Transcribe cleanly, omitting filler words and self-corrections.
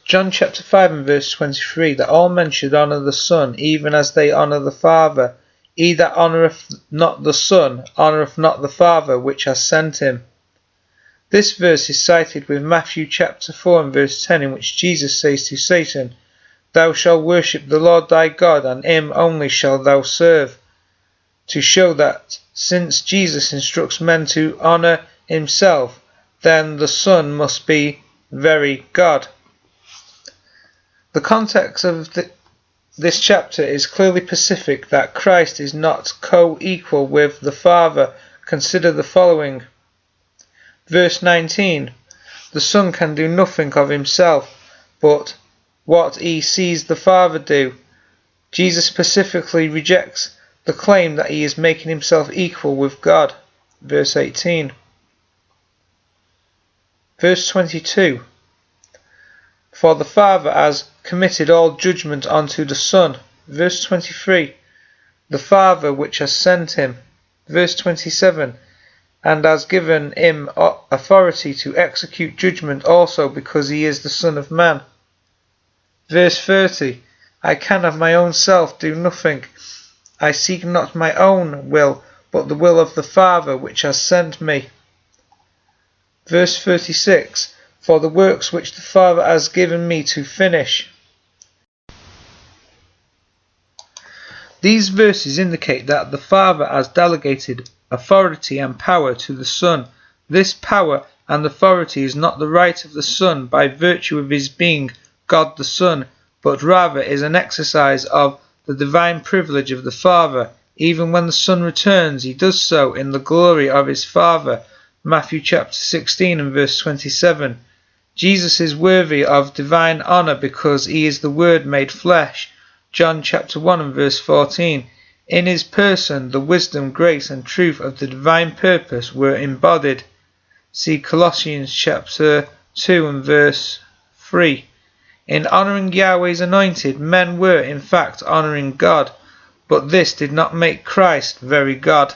John chapter 5 and verse 23, that all men should honour the Son, even as they honour the Father. He that honoureth not the Son, honoureth not the Father which has sent him. This verse is cited with Matthew chapter 4 and verse 10, in which Jesus says to Satan, Thou shalt worship the Lord thy God, and him only shalt thou serve, to show that since Jesus instructs men to honour himself, then the Son must be very God. The context of this chapter is clearly specific, that Christ is not co-equal with the Father. Consider the following. Verse 19, the Son can do nothing of himself, but what he sees the Father do. Jesus specifically rejects the claim that he is making himself equal with God. Verse 18. Verse 22. For the Father has committed all judgment unto the Son. Verse 23. The Father which has sent him. Verse 27. And has given him authority to execute judgment also, because he is the Son of Man. Verse 30. I can of my own self do nothing. I seek not my own will, but the will of the Father which has sent me. Verse 36. For the works which the Father has given me to finish. These verses indicate that the Father has delegated authority and power to the Son. This power and authority is not the right of the Son by virtue of his being God the Son, but rather is an exercise of the divine privilege of the Father. Even when the Son returns, he does so in the glory of his Father. Matthew chapter 16 and verse 27. Jesus is worthy of divine honour because he is the Word made flesh. John chapter 1 and verse 14. In his person the wisdom, grace and truth of the divine purpose were embodied. See Colossians chapter 2 and verse 3. In honouring Yahweh's anointed, men were in fact honouring God, but this did not make Christ very God.